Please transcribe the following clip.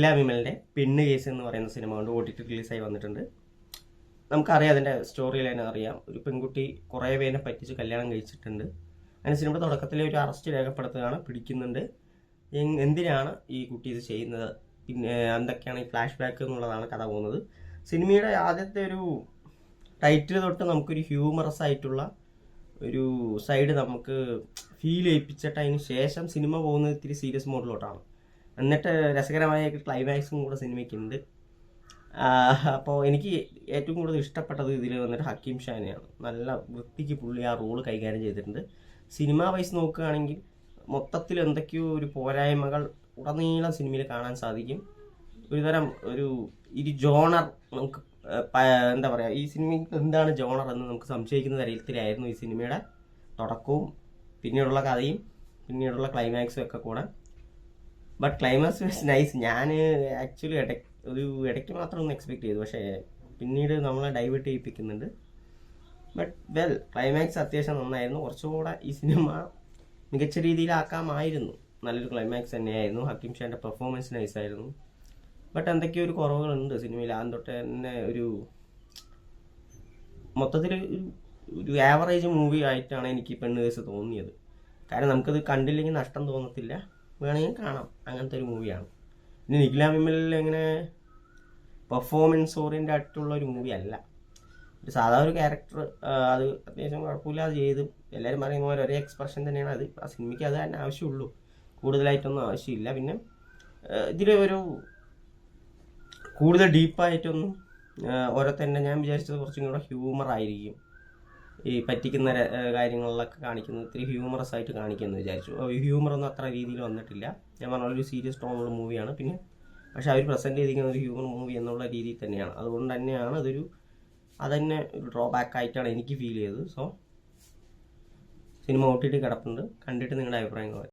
നിഖില വിമലിൻ്റെ പെണ്ണ് കേസ് എന്ന് പറയുന്ന സിനിമ കൊണ്ട് OTT റിലീസായി വന്നിട്ടുണ്ട്. നമുക്കറിയാം, അതിൻ്റെ സ്റ്റോറി ലൈൻ അറിയാം. ഒരു പെൺകുട്ടി കുറേ പേരെ പറ്റിച്ച് കല്യാണം കഴിച്ചിട്ടുണ്ട്. അങ്ങനെ സിനിമ തുടക്കത്തിലെ ഒരു അറസ്റ്റ് രേഖപ്പെടുത്തുകയാണ്, പിടിക്കുന്നുണ്ട്. എന്തിനാണ് ഈ കുട്ടി ഇത് ചെയ്യുന്നത്, പിന്നെ എന്തൊക്കെയാണ് ഈ ഫ്ലാഷ് ബാക്ക് എന്നുള്ളതാണ് കഥ പോകുന്നത്. സിനിമയുടെ ആദ്യത്തെ ഒരു ടൈറ്റിൽ തൊട്ട് നമുക്കൊരു ഹ്യൂമറസ് ആയിട്ടുള്ള ഒരു സൈഡ് നമുക്ക് ഫീൽ ചെയ്യിപ്പിച്ചിട്ടതിന് ശേഷം സിനിമ പോകുന്നത് ഇത്തിരി സീരിയസ് മോഡിലോട്ടാണ്. എന്നിട്ട് രസകരമായ ക്ലൈമാക്സും കൂടെ സിനിമയ്ക്കുണ്ട്. അപ്പോൾ എനിക്ക് ഏറ്റവും കൂടുതൽ ഇഷ്ടപ്പെട്ടത് ഇതിൽ വന്നിട്ട് ഹക്കീം ഷാനെയാണ്. നല്ല വൃത്തിക്ക് പുള്ളി ആ റോള് കൈകാര്യം ചെയ്തിട്ടുണ്ട്. സിനിമ വൈസ് നോക്കുകയാണെങ്കിൽ മൊത്തത്തിൽ എന്തൊക്കെയോ ഒരു പോരായ്മകൾ ഉടനീളം സിനിമയിൽ കാണാൻ സാധിക്കും. ഒരുതരം ഒരു ജോണർ നമുക്ക് എന്താ പറയുക, ഈ സിനിമയിൽ എന്താണ് ജോണർ എന്ന് നമുക്ക് സംശയിക്കുന്ന തരത്തിലായിരുന്നു ഈ സിനിമയുടെ തുടക്കവും പിന്നീടുള്ള കഥയും പിന്നീടുള്ള ക്ലൈമാക്സും ഒക്കെ കൂടെ. But climax was nice. ഞാൻ ആക്ച്വലി ഇടയ്ക്ക് മാത്രം ഒന്ന് എക്സ്പെക്ട് ചെയ്തു, പക്ഷേ പിന്നീട് നമ്മളെ ഡൈവേർട്ട് ചെയ്യിപ്പിക്കുന്നുണ്ട്. ബട്ട് വെൽ, ക്ലൈമാക്സ് അത്യാവശ്യം നന്നായിരുന്നു. കുറച്ചുകൂടെ ഈ സിനിമ മികച്ച രീതിയിലാക്കാമായിരുന്നു. നല്ലൊരു ക്ലൈമാക്സ് തന്നെയായിരുന്നു. ഹക്കീം ഷാൻ്റെ പെർഫോമൻസ് നൈസായിരുന്നു. ബട്ട് എന്തൊക്കെയോ ഒരു കുറവുകളുണ്ട് സിനിമയിൽ. ആദ്യം തൊട്ട് തന്നെ മൊത്തത്തിൽ ഒരു ആവറേജ് മൂവി ആയിട്ടാണ് എനിക്ക് പെണ്ണ് കേസ് തോന്നിയത്. കാരണം നമുക്കത് കണ്ടില്ലെങ്കിൽ നഷ്ടം തോന്നത്തില്ല, വേണമെങ്കിൽ കാണാം, അങ്ങനത്തെ ഒരു മൂവിയാണ്. പിന്നെ നിഖില വിമലിൽ എങ്ങനെ പെർഫോമൻസ് ഓറിയൻ്റ് ആയിട്ടുള്ള ഒരു മൂവി അല്ല. ഒരു സാധാരണ ഒരു ക്യാരക്ടർ, അത് അത്യാവശ്യം കുഴപ്പമില്ലാതെ ചെയ്തു. എല്ലാവരും പറയുന്ന പോലെ ഒരേ എക്സ്പ്രഷൻ തന്നെയാണ്. അത് ആ സിനിമയ്ക്ക് അത് തന്നെ ആവശ്യമുള്ളൂ, കൂടുതലായിട്ടൊന്നും ആവശ്യമില്ല. പിന്നെ ഇതിൽ കൂടുതൽ ഡീപ്പായിട്ടൊന്നും ഓരോരുത്തരുടെ ഞാൻ വിചാരിച്ചത് കുറച്ചും കൂടെ ഹ്യൂമർ ആയിരിക്കും. ഈ പറ്റിക്കുന്ന കാര്യങ്ങളിലൊക്കെ കാണിക്കുന്നത് ഇത്തിരി ഹ്യൂമറസ് ആയിട്ട് കാണിക്കുമെന്ന് വിചാരിച്ചു. ഹ്യൂമറൊന്നും അത്ര രീതിയിൽ വന്നിട്ടില്ല. ഞാൻ പറഞ്ഞ ഒരു സീരിയസ് ടോണുള്ള മൂവിയാണ്. പിന്നെ പക്ഷെ അവർ പ്രസൻറ്റ് ചെയ്തിരിക്കുന്ന ഒരു ഹ്യൂമർ മൂവി എന്നുള്ള രീതിയിൽ തന്നെയാണ്. അതുകൊണ്ട് തന്നെയാണ് അതന്നെ ഒരു ഡ്രോബാക്ക് ആയിട്ടാണ് എനിക്ക് ഫീൽ ചെയ്തത്. സോ സിനിമ OTT കിടപ്പുണ്ട്, കണ്ടിട്ട് നിങ്ങളുടെ അഭിപ്രായങ്ങൾ